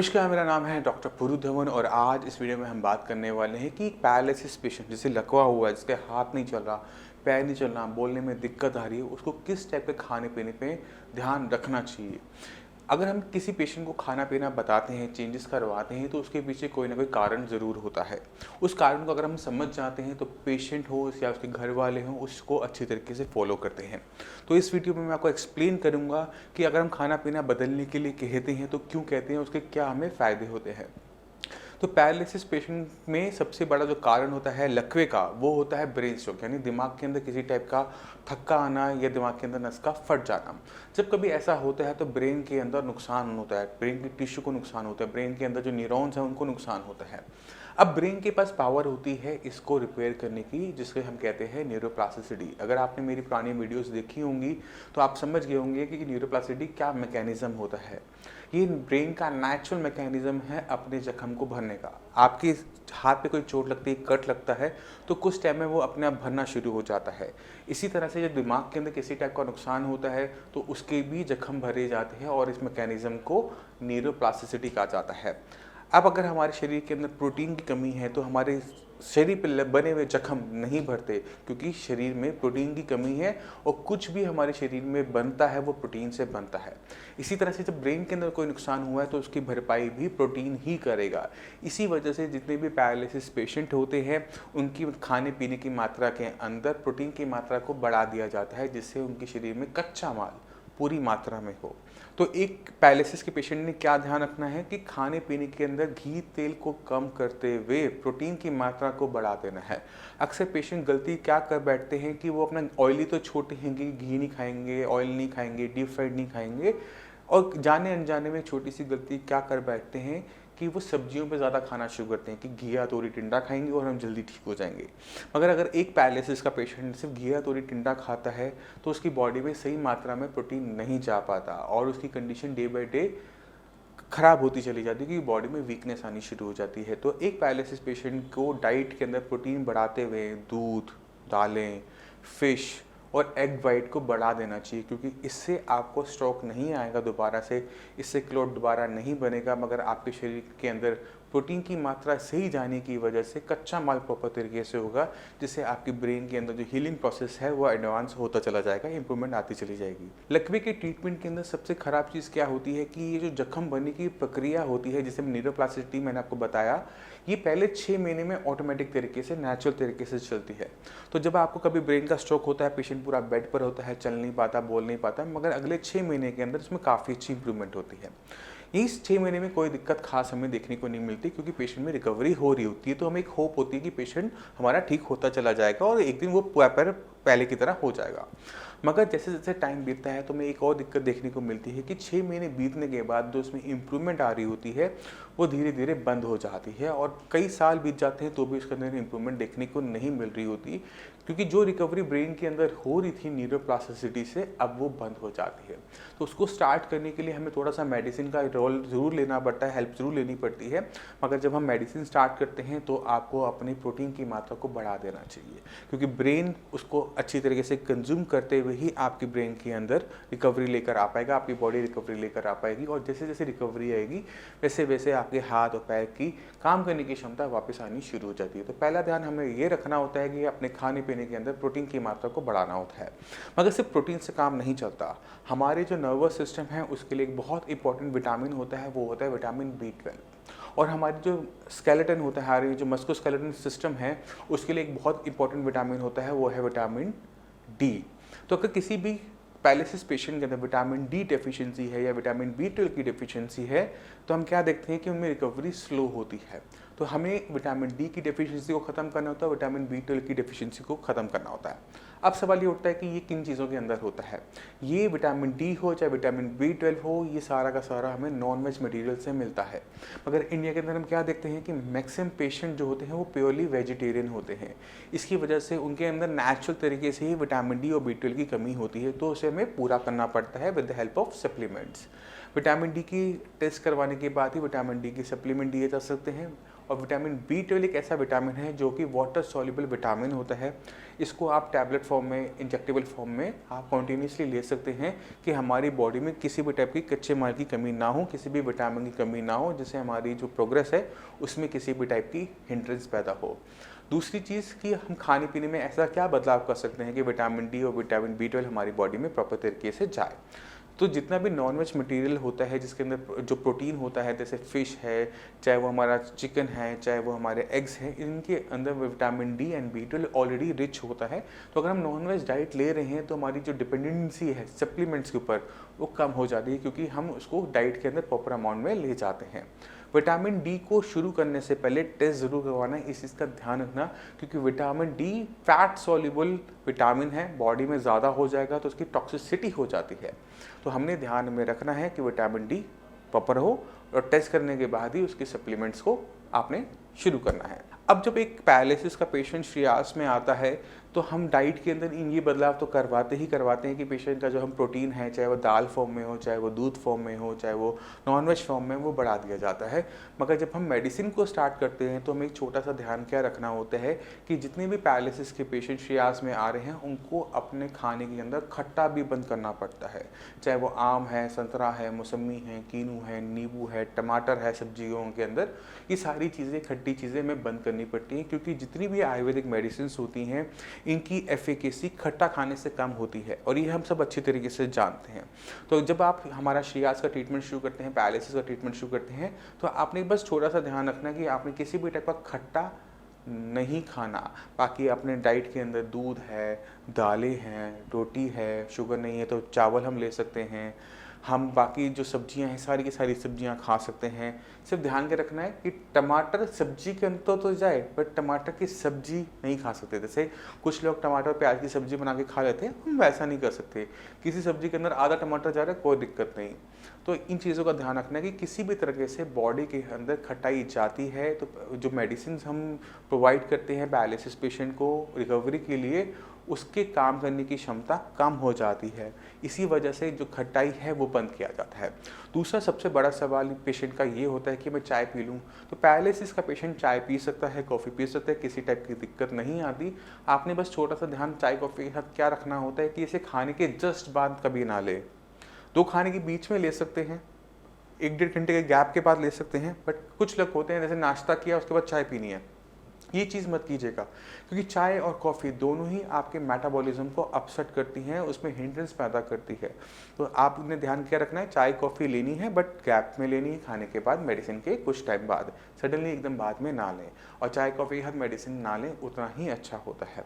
नमस्कार, मेरा नाम है डॉक्टर पुरु धवन और आज इस वीडियो में हम बात करने वाले हैं कि पैरालिसिस पेशेंट जिसे लकवा हुआ है, जिसके हाथ नहीं चल रहा, पैर नहीं चल रहा, बोलने में दिक्कत आ रही है, उसको किस टाइप के खाने पीने पे ध्यान रखना चाहिए। अगर हम किसी पेशेंट को खाना पीना बताते हैं, चेंजेस करवाते हैं, तो उसके पीछे कोई ना कोई कारण ज़रूर होता है। उस कारण को अगर हम समझ जाते हैं तो पेशेंट हो या उसके घर वाले हों, उसको अच्छी तरीके से फॉलो करते हैं। तो इस वीडियो में मैं आपको एक्सप्लेन करूँगा कि अगर हम खाना पीना बदलने के लिए कहते हैं तो क्यों कहते हैं, उसके क्या हमें फ़ायदे होते हैं। तो पैरालिसिस पेशेंट में सबसे बड़ा जो कारण होता है लकवे का, वो होता है ब्रेन स्ट्रोक, यानी दिमाग के अंदर किसी टाइप का थक्का आना या दिमाग के अंदर नस का फट जाना। जब कभी ऐसा होता है तो ब्रेन के अंदर नुकसान होता है, ब्रेन की टिश्यू को नुकसान होता है, ब्रेन के अंदर जो न्यूरॉन्स हैं उनको नुकसान होता है। अब ब्रेन के पास पावर होती है इसको रिपेयर करने की, जिसके हम कहते हैं न्यूरोप्लास्टिसिटी। अगर आपने मेरी पुरानी वीडियोस देखी होंगी तो आप समझ गए होंगे कि न्यूरोप्लास्टिसिटी क्या मैकेनिज्म होता है। ये ब्रेन का नेचुरल मैकेनिज्म है अपने जख्म को भरने का। आपके हाथ पे कोई चोट लगती है, कट लगता है, तो कुछ टाइम में वो अपने आप भरना शुरू हो जाता है। इसी तरह से जब दिमाग के अंदर किसी टाइप का नुकसान होता है तो उसके भी जख्म भरे जाते हैं और इस मैकेनिज्म को न्यूरोप्लास्टिसिटी कहा जाता है। अब अगर हमारे शरीर के अंदर प्रोटीन की कमी है तो हमारे शरीर पर बने हुए जख्म नहीं भरते, क्योंकि शरीर में प्रोटीन की कमी है और कुछ भी हमारे शरीर में बनता है वो प्रोटीन से बनता है। इसी तरह से जब ब्रेन के अंदर कोई नुकसान हुआ है तो उसकी भरपाई भी प्रोटीन ही करेगा। इसी वजह से जितने भी पैरालिसिस पेशेंट होते हैं उनकी खाने पीने की मात्रा के अंदर प्रोटीन की मात्रा को बढ़ा दिया जाता है, जिससे उनके शरीर में कच्चा माल पूरी मात्रा में हो। तो एक पैरालिसिस के पेशेंट ने क्या ध्यान रखना है कि खाने पीने के अंदर घी तेल को कम करते हुए प्रोटीन की मात्रा को बढ़ा देना है। अक्सर पेशेंट गलती क्या कर बैठते हैं कि वो अपना ऑयली तो छोटे हैं कि घी नहीं खाएंगे, ऑयल नहीं खाएंगे, डीप फ्राइड नहीं खाएंगे, और जाने अनजाने में छोटी सी गलती क्या कर बैठते हैं कि वो सब्जियों पे ज़्यादा खाना शुरू करते हैं कि घिया तोरी टिंडा खाएंगे और हम जल्दी ठीक हो जाएंगे। मगर अगर एक पैरालिसिस का पेशेंट सिर्फ घिया तोरी टिंडा खाता है तो उसकी बॉडी में सही मात्रा में प्रोटीन नहीं जा पाता और उसकी कंडीशन डे बाय डे खराब होती चली जाती है, क्योंकि बॉडी में वीकनेस आनी शुरू हो जाती है। तो एक पैरालिसिस पेशेंट को डाइट के अंदर प्रोटीन बढ़ाते हुए दूध, दालें, फिश और एग वाइट को बढ़ा देना चाहिए, क्योंकि इससे आपको स्ट्रोक नहीं आएगा दोबारा से, इससे क्लॉट दोबारा नहीं बनेगा, मगर आपके शरीर के अंदर प्रोटीन की मात्रा सही जाने की वजह से कच्चा माल प्रॉपर तरीके से होगा, जिससे आपकी ब्रेन के अंदर जो हीलिंग प्रोसेस है वो एडवांस होता चला जाएगा, इंप्रूवमेंट आती चली जाएगी। लकवे के ट्रीटमेंट के अंदर सबसे खराब चीज़ क्या होती है कि ये जो जख्म बनने की प्रक्रिया होती है, जिसे न्यूरोप्लास्टिसिटी मैंने आपको बताया, ये पहले 6 महीने में ऑटोमेटिक तरीके से, नेचुरल तरीके से चलती है। तो जब आपको कभी ब्रेन का स्ट्रोक होता है, पेशेंट पूरा बेड पर होता है, चल नहीं पाता, बोल नहीं पाता, मगर अगले 6 महीने के अंदर इसमें काफ़ी अच्छी इंप्रूवमेंट होती है। इस 6 महीने में कोई दिक्कत खास हमें देखने को नहीं मिलती, क्योंकि पेशेंट में रिकवरी हो रही होती है, तो हमें एक होप होती है कि पेशेंट हमारा ठीक होता चला जाएगा और एक दिन वो पहले की तरह हो जाएगा। मगर जैसे जैसे टाइम बीतता है तो हमें एक और दिक्कत देखने को मिलती है कि 6 महीने बीतने के बाद जो उसमें इम्प्रूवमेंट आ रही होती है वो धीरे धीरे बंद हो जाती है और कई साल बीत जाते हैं तो भी उसके अंदर इम्प्रूवमेंट देखने को नहीं मिल रही होती, क्योंकि जो रिकवरी ब्रेन के अंदर हो रही थी न्यूरोप्लास्टिसिटी से, अब वो बंद हो जाती है। तो उसको स्टार्ट करने के लिए हमें थोड़ा सा मेडिसिन का रोल ज़रूर लेना पड़ता है, हेल्प ज़रूर लेनी पड़ती है, मगर जब हम मेडिसिन स्टार्ट करते हैं तो आपको अपनी प्रोटीन की मात्रा को बढ़ा देना चाहिए, क्योंकि ब्रेन उसको अच्छी तरीके से कंज्यूम करते हुए ही आपकी ब्रेन के अंदर रिकवरी लेकर आ पाएगा, आपकी बॉडी रिकवरी लेकर आ पाएगी, और जैसे जैसे रिकवरी आएगी वैसे वैसे आपके हाथ और पैर की काम करने की क्षमता वापस आनी शुरू हो जाती है। तो पहला ध्यान हमें ये रखना होता है कि अपने खाने पीने के अंदर प्रोटीन की मात्रा को बढ़ाना होता है। मगर सिर्फ प्रोटीन से काम नहीं चलता, हमारे जो नर्वस सिस्टम है उसके लिए एक बहुत इंपॉर्टेंट विटामिन होता है, वो होता है विटामिन B12। और हमारी जो स्केलेटन होता है, हमारी जो मस्कुलोस्केलेटन सिस्टम है, उसके लिए एक बहुत इंपॉर्टेंट विटामिन होता है, वो है विटामिन डी। तो अगर किसी भी पैरालिसिस पेशेंट के अंदर विटामिन डी डेफिशिएंसी है या विटामिन B12 की डेफिशिएंसी है, तो हम क्या देखते हैं कि उनमें रिकवरी स्लो होती है। तो हमें विटामिन डी की डेफिशिएंसी को ख़त्म करना होता है, विटामिन B12 की डेफिशिएंसी को ख़त्म करना होता है। अब सवाल ये उठता है कि ये किन चीज़ों के अंदर होता है। ये विटामिन डी हो चाहे विटामिन B12 हो, ये सारा का सारा हमें नॉन वेज मटीरियल से मिलता है। मगर इंडिया के अंदर हम क्या देखते हैं कि मैक्सिमम पेशेंट जो होते हैं वो प्योरली वेजिटेरियन होते हैं। इसकी वजह से उनके अंदर नेचुरल तरीके से ही विटामिन डी और B12 की कमी होती है, तो उसे हमें पूरा करना पड़ता है with the help of supplements. Vitamin D की टेस्ट करवाने के बाद ही विटामिन डी के सप्लीमेंट दिए जा सकते हैं, और विटामिन B12 एक ऐसा विटामिन है जो कि वाटर सॉल्युबल विटामिन होता है। इसको आप टैबलेट फॉर्म में, इंजेक्टेबल फॉर्म में आप कंटिन्यूसली ले सकते हैं कि हमारी बॉडी में किसी भी टाइप की कच्चे माल की कमी ना हो, किसी भी विटामिन की कमी ना हो, जिससे हमारी जो प्रोग्रेस है उसमें किसी भी टाइप की हिंड्रेंस पैदा हो। दूसरी चीज़ कि हम खाने पीने में ऐसा क्या बदलाव कर सकते हैं कि विटामिन D और विटामिन B12 हमारी बॉडी में प्रॉपर तरीके से जाए। तो जितना भी नॉनवेज मटेरियल होता है जिसके अंदर जो प्रोटीन होता है, जैसे फ़िश है, चाहे वो हमारा चिकन है, चाहे वो हमारे एग्स हैं, इनके अंदर vitamin D and B12 already rich होता है। तो अगर हम नॉनवेज डाइट ले रहे हैं तो हमारी जो डिपेंडेंसी है सप्लीमेंट्स के ऊपर वो कम हो जाती है, क्योंकि हम उसको डाइट के अंदर प्रॉपर अमाउंट में ले जाते हैं। विटामिन D को शुरू करने से पहले टेस्ट ज़रूर करवाना है, इस चीज़ का ध्यान रखना, क्योंकि vitamin D fat soluble vitamin है, बॉडी में ज़्यादा हो जाएगा तो उसकी टॉक्सिसिटी हो जाती है। तो हमने ध्यान में रखना है कि विटामिन D प्रॉपर हो, और टेस्ट करने के बाद ही उसके सप्लीमेंट्स को आपने शुरू करना है। अब जब एक पैरालिसिस का पेशेंट श्रेयास में आता है तो हम डाइट के अंदर ये बदलाव तो करवाते हैं कि पेशेंट का जो हम प्रोटीन है, चाहे वो दाल फॉर्म में हो, चाहे वो दूध फॉर्म में हो, चाहे वो नॉनवेज फॉर्म में, वो बढ़ा दिया जाता है। मगर जब हम मेडिसिन को स्टार्ट करते हैं तो हमें एक छोटा सा ध्यान क्या रखना होता है कि जितने भी पैरालिसिस के पेशेंट श्रेयास में आ रहे हैं उनको अपने खाने के अंदर खट्टा भी बंद करना पड़ता है। चाहे वो आम है, संतरा है, मौसमी है, कीनू है, नींबू है, टमाटर है, सब्जियों के अंदर ये सारी चीज़ें, खट्टी चीज़ें हमें बंद करनी पड़ती हैं, क्योंकि जितनी भी आयुर्वेदिक मेडिसिन होती हैं इनकी एफिकेसी खट्टा खाने से कम होती है, और ये हम सब अच्छी तरीके से जानते हैं। तो जब आप हमारा श्रेयास का ट्रीटमेंट शुरू करते हैं, पैरालिसिस का ट्रीटमेंट शुरू करते हैं, तो आपने बस थोड़ा सा ध्यान रखना कि आपने किसी भी टाइप का खट्टा नहीं खाना। बाकी अपने डाइट के अंदर दूध है, दालें हैं, रोटी है, शुगर नहीं है तो चावल हम ले सकते हैं, हम बाकी जो सब्जियां हैं सारी की सारी सब्जियां खा सकते हैं। सिर्फ ध्यान के रखना है कि टमाटर सब्जी के अंदर तो जाए, बट टमाटर की सब्जी नहीं खा सकते। जैसे कुछ लोग टमाटर प्याज की सब्जी बना के खा लेते हैं, हम वैसा नहीं कर सकते। किसी सब्जी के अंदर आधा टमाटर जा रहा है, कोई दिक्कत नहीं। तो इन चीज़ों का ध्यान रखना है कि किसी भी तरीके से बॉडी के अंदर खटाई जाती है तो जो मेडिसिन हम प्रोवाइड करते हैं पैरालिसिस पेशेंट को रिकवरी के लिए, उसके काम करने की क्षमता कम हो जाती है। इसी वजह से जो खटाई है वो बंद किया जाता है। दूसरा सबसे बड़ा सवाल पेशेंट का ये होता है कि मैं चाय पी लूँ, तो पैरालिसिस का पेशेंट चाय पी सकता है, कॉफ़ी पी सकता है, किसी टाइप की दिक्कत नहीं आती। आपने बस छोटा सा ध्यान चाय कॉफ़ी के साथ क्या रखना होता है कि इसे खाने के जस्ट बाद कभी ना ले। 2 खाने के बीच में ले सकते हैं, 1-1.5 घंटे के गैप के बाद ले सकते हैं, बट कुछ लोग होते हैं जैसे नाश्ता किया उसके बाद चाय पीनी है, ये चीज़ मत कीजिएगा, क्योंकि चाय और कॉफ़ी दोनों ही आपके मेटाबॉलिज्म को अपसेट करती हैं, उसमें हिंड्रेंस पैदा करती है। तो आपने ध्यान क्या रखना है, चाय कॉफ़ी लेनी है बट गैप में लेनी है, खाने के बाद, मेडिसिन के कुछ टाइम बाद, सडनली एकदम बाद में ना लें, और चाय कॉफ़ी के साथ मेडिसिन ना लें, उतना ही अच्छा होता है।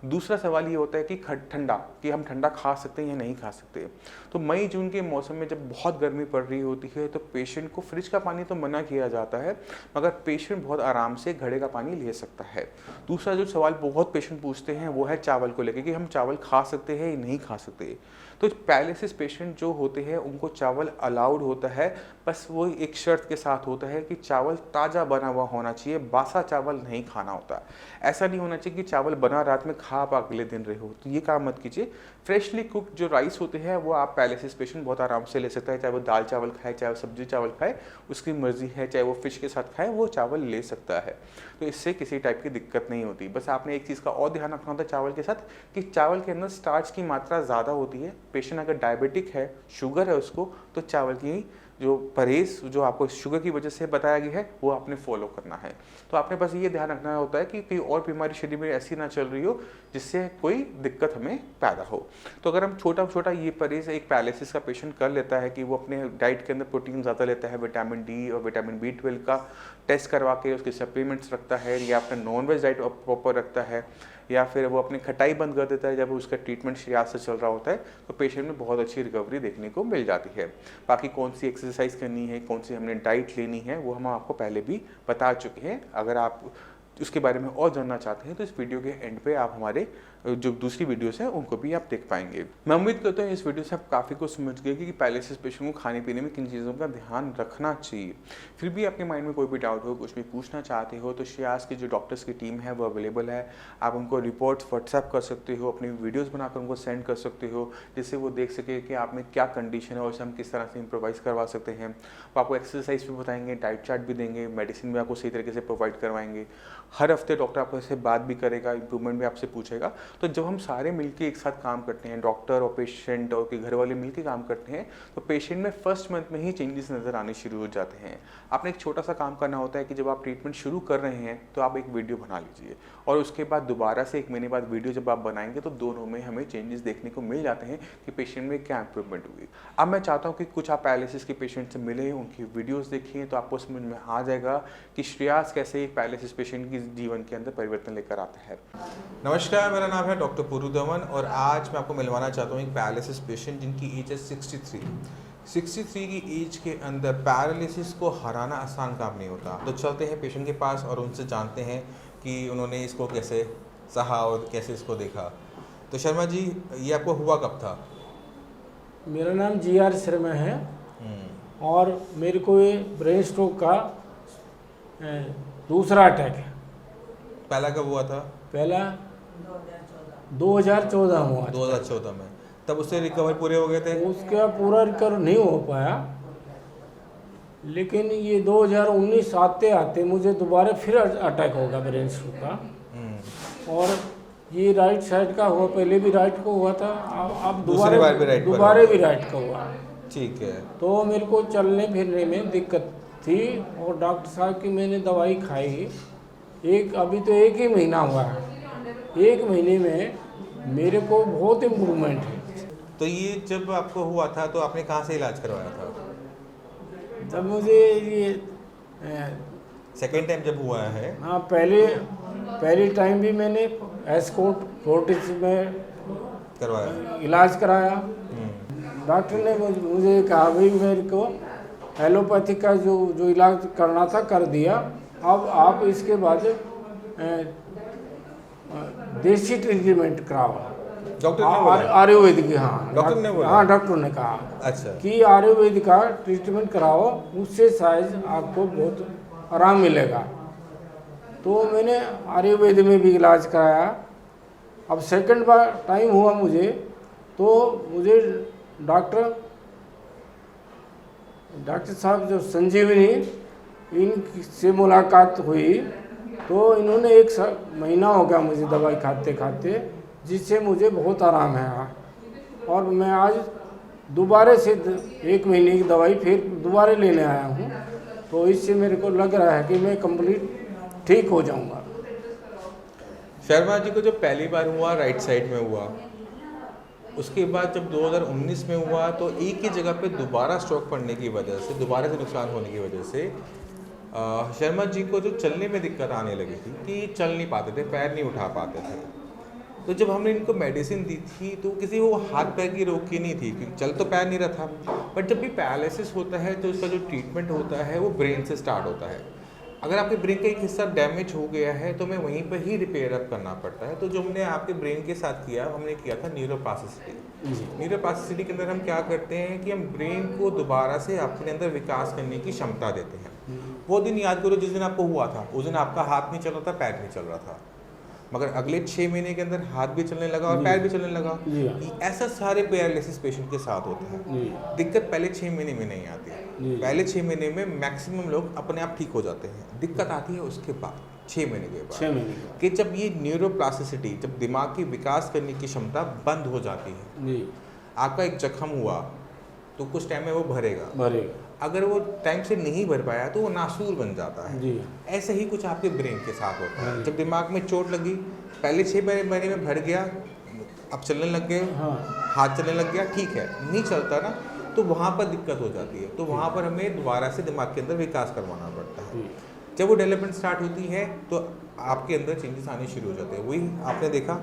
दूसरा सवाल ये होता है कि ठंडा, कि हम ठंडा खा सकते हैं या नहीं खा सकते। तो मई जून के मौसम में जब बहुत गर्मी पड़ रही होती है तो पेशेंट को फ्रिज का पानी तो मना किया जाता है, मगर पेशेंट बहुत आराम से घड़े का पानी ले सकता है। दूसरा जो सवाल बहुत पेशेंट पूछते हैं वो है चावल को लेकर कि हम चावल खा सकते हैं या नहीं खा सकते। तो पैरालिसिस पेशेंट जो होते हैं उनको चावल अलाउड होता है, बस वो एक शर्त के साथ होता है कि चावल ताज़ा बना हुआ होना चाहिए, बासा चावल नहीं खाना होता। ऐसा नहीं होना चाहिए कि चावल बना रात में खा आप अगले दिन रहे हो, तो ये काम मत कीजिए। फ्रेशली कुक्ड जो राइस होते हैं वो आप पैरालिसिस पेशेंट बहुत आराम से ले सकता है, चाहे वो दाल चावल खाए, चाहे वो सब्जी चावल खाए, उसकी मर्जी है, चाहे वो फिश के साथ खाए, वो चावल ले सकता है। तो इससे किसी टाइप की दिक्कत नहीं होती। बस आपने एक चीज़ का और ध्यान रखना होता है चावल के साथ, कि चावल के अंदर स्टार्च की मात्रा ज़्यादा होती है। पेशेंट अगर डायबिटिक है, शुगर है उसको, तो चावल की जो परहेज जो आपको शुगर की वजह से बताया गया है वो आपने फॉलो करना है। तो आपने बस ये ध्यान रखना होता है कि कोई और बीमारी शरीर में ऐसी ना चल रही हो जिससे कोई दिक्कत हमें पैदा हो। तो अगर हम छोटा छोटा ये परहेज एक पैरालिसिस का पेशेंट कर लेता है कि वो अपने डाइट के अंदर प्रोटीन ज़्यादा लेता है, विटामिन D और विटामिन B12 का टेस्ट करवा के उसके सप्लीमेंट्स रखता है, या अपना नॉनवेज डाइट प्रॉपर रखता है, या फिर वो अपनी खटाई बंद कर देता है जब उसका ट्रीटमेंट श्रेयास से चल रहा होता है, तो पेशेंट में बहुत अच्छी रिकवरी देखने को मिल जाती है। बाकी कौन सी एक्सरसाइज करनी है, कौन सी हमने डाइट लेनी है, वो हम आपको पहले भी बता चुके हैं। अगर आप उसके बारे में और जानना चाहते हैं तो इस वीडियो के एंड पे आप हमारे जो दूसरी वीडियोस हैं उनको भी आप देख पाएंगे। मैं उम्मीद करता हूँ इस वीडियो से आप काफ़ी कुछ समझ गए कि पैरालिसिस पेशेंट को खाने पीने में किन चीज़ों का ध्यान रखना चाहिए। फिर भी आपके माइंड में कोई भी डाउट हो, कुछ भी पूछना चाहते हो तो श्रेयास की जो डॉक्टर्स की टीम है वो अवेलेबल है। आप उनको रिपोर्ट्स व्हाट्सएप कर सकते हो, अपनी वीडियोज़ बनाकर उनको सेंड कर सकते हो, जिससे वो देख सके कि आप में क्या कंडीशन है और उसे हम किस तरह से इम्प्रोवाइज़ करवा सकते हैं। वो आपको एक्सरसाइज भी बताएंगे, डाइट चार्ट भी देंगे, मेडिसिन भी आपको सही तरीके से प्रोवाइड करवाएंगे। हर हफ्ते डॉक्टर आपसे बात भी करेगा, इंप्रूवमेंट भी आपसे पूछेगा। तो जब हम सारे मिलके एक साथ काम करते हैं, डॉक्टर और पेशेंट और के घर वाले मिलके काम करते हैं, तो पेशेंट में फर्स्ट मंथ में ही चेंजेस नज़र आने शुरू हो जाते हैं। आपने एक छोटा सा काम करना होता है कि जब आप ट्रीटमेंट शुरू कर रहे हैं तो आप एक वीडियो बना लीजिए और उसके बाद दोबारा से 1 महीने बाद वीडियो जब आप बनाएंगे तो दोनों में हमें चेंजेस देखने को मिल जाते हैं कि पेशेंट में क्या इंप्रूवमेंट हुई। अब मैं चाहता हूँ कि कुछ आप पैरालिसिस के पेशेंट से मिले, उनकी वीडियोज़ देखिए, तो आपको समझ में आ जाएगा कि श्रेयास कैसे एक पैरालिसिस पेशेंट की जीवन के अंदर परिवर्तन लेकर आता है। नमस्कार, मेरा नाम है डॉक्टर पुरु दमन और आज मैं आपको मिलवाना चाहता हूँ एक पैरालिसिस पेशेंट जिनकी एज है 63 की एज के अंदर पैरालिसिस को हराना आसान काम नहीं होता। तो चलते हैं पेशेंट के पास और उनसे जानते हैं कि उन्होंने इसको कैसे सहा और कैसे इसको देखा। तो शर्मा जी, ये आपको हुआ कब था? मेरा नाम GR शर्मा है और मेरे को ये ब्रेन स्ट्रोक का दूसरा अटैक है। पहला कब हुआ था? पहला 2014 हुआ था। 2014 में। तब उससे रिकवर पूरे हो गए थे? उसका पूरा रिकवर नहीं हो पाया, लेकिन ये 2019 आते आते मुझे दोबारा फिर अटैक हो गया ब्रेन स्ट्रोक का। और ये राइट साइड का हुआ, पहले भी राइट को हुआ था, अब दोबारा भी राइट का हुआ। ठीक है। तो मेरे को चलने फिरने में दिक्कत थी और डॉक्टर साहब की मैंने दवाई खाई। अभी तो 1 ही महीना हुआ है, 1 महीने में मेरे को बहुत इम्प्रूवमेंट है। तो ये जब आपको हुआ था तो आपने कहाँ से इलाज करवाया था? तब मुझे ये सेकेंड टाइम जब हुआ है? हाँ, पहली टाइम भी मैंने एस्कॉर्ट फोर्टिस में करवाया, इलाज कराया। डॉक्टर ने मुझे कहा भाई मेरे को एलोपैथी का जो इलाज करना था कर दिया, अब आप इसके बाद देसी ट्रीटमेंट कराओ। डॉक्टर ने बोला? आयुर्वेदिक, हाँ डॉक्टर ने बोला? हाँ, डॉक्टर ने कहा अच्छा कि आयुर्वेदिक का ट्रीटमेंट कराओ, उससे शायद आपको बहुत आराम मिलेगा। तो मैंने आयुर्वेद में भी इलाज कराया। अब सेकंड बार टाइम हुआ मुझे, तो मुझे डॉक्टर साहब जो संजीवनी, इनसे मुलाकात हुई। तो इन्होंने 1 महीना हो गया मुझे दवाई खाते खाते, जिससे मुझे बहुत आराम है। और मैं आज दोबारा से 1 महीने की दवाई फिर दोबारा लेने आया हूँ। तो इससे मेरे को लग रहा है कि मैं कंप्लीट ठीक हो जाऊँगा। शर्मा जी को जब पहली बार हुआ राइट साइड में हुआ, उसके बाद जब 2019 में हुआ तो एक ही जगह पे दोबारा स्ट्रोक पड़ने की वजह से, दोबारा से नुकसान होने की वजह से शर्मा जी को जो चलने में दिक्कत आने लगी थी कि चल नहीं पाते थे, पैर नहीं उठा पाते थे। तो जब हमने इनको मेडिसिन दी थी तो किसी वो हाथ पैर की रोक की नहीं थी, क्योंकि चल तो पैर नहीं रहा था। बट जब भी पैरालिसिस होता है तो उसका जो ट्रीटमेंट होता है वो ब्रेन से स्टार्ट होता है। अगर आपके ब्रेन का एक हिस्सा डैमेज हो गया है तो हमें वहीं पर ही रिपेयर अप करना पड़ता है। तो जो हमने आपके ब्रेन के साथ किया, हमने किया था न्यूरोप्लास्टिसिटी। न्यूरोप्लास्टिसिटी के अंदर हम क्या करते हैं कि हम ब्रेन को दोबारा से अपने अंदर विकास करने की क्षमता देते हैं। वो दिन याद करो जिस दिन आपको हुआ था, उस दिन आपका हाथ नहीं चल रहा था, पैर नहीं चल रहा था, मगर अगले 6 महीने के अंदर हाथ भी चलने लगा और पैर भी चलने लगा। ऐसा सारे पैरालिसिस पेशेंट के साथ होता है। दिक्कत पहले 6 महीने में नहीं आती है। पहले 6 महीने में मैक्सिमम लोग अपने आप ठीक हो जाते हैं। दिक्कत आती है उसके बाद 6 महीने के बाद, 6 महीने कि जब ये न्यूरोप्लास्टिसिटी, जब दिमाग की विकास करने की क्षमता बंद हो जाती है। आपका एक जख्म हुआ तो कुछ टाइम में वो भरेगा, अगर वो टाइम से नहीं भर पाया तो वो नासूर बन जाता है। ऐसे ही कुछ आपके ब्रेन के साथ होता है। जब दिमाग में चोट लगी, पहले 6 महीने में भर गया, अब चलने लग गए, हाथ चलने लग गया, ठीक है, नहीं चलता ना, तो वहाँ पर दिक्कत हो जाती है। तो वहाँ पर हमें दोबारा से दिमाग के अंदर विकास करवाना पड़ता है। जब वो डेवलपमेंट स्टार्ट होती है तो आपके अंदर चेंजेस आने शुरू हो जाते हैं। वही आपने देखा।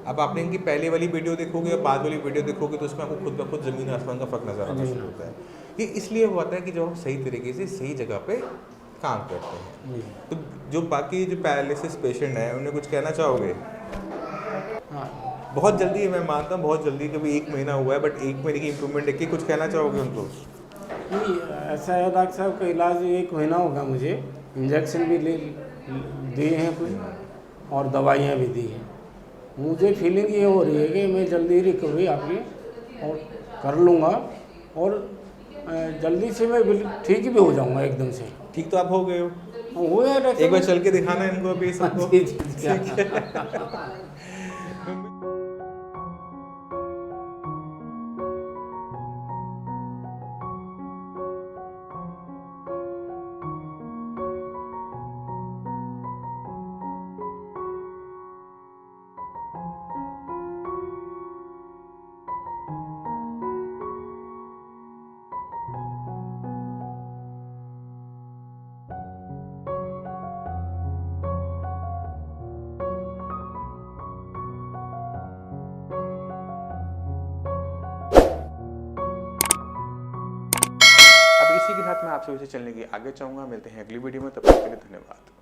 अब आपने इनकी पहले वाली वीडियो देखोगे और बाद वाली वीडियो देखोगे तो उसमें आपको खुद ब खुद ज़मीन आसमान का फ़र्क नज़र आना शुरू होता है। ये इसलिए होता है कि जब हम सही तरीके से सही जगह पे काम करते हैं। तो जो बाकी जो पैरालिसिस पेशेंट हैं उन्हें कुछ कहना चाहोगे? हाँ, बहुत जल्दी है, मैं मानता हूँ बहुत जल्दी, कभी 1 महीना हुआ है, बट 1 महीने की इम्प्रूवमेंट देख के कुछ कहना चाहोगे उनको? नहीं, ऐसा है डॉक्टर साहब का इलाज 1 महीना होगा मुझे, इंजेक्शन भी ले दिए हैं कुछ और दवाइयाँ भी दी हैं। मुझे फीलिंग ये हो रही है कि मैं जल्दी रिकवरी आपकी और कर लूँगा और जल्दी से मैं ठीक भी हो जाऊँगा एकदम से। ठीक तो आप हो गए हो, हो गया डॉक्टर एक बार चल के दिखाना है इनको अभी सबको। जी, जी, जी। अब इसी के साथ मैं आपसे वैसे चलने की आगे चाहूँगा। मिलते हैं अगली वीडियो में, तब तक के लिए धन्यवाद।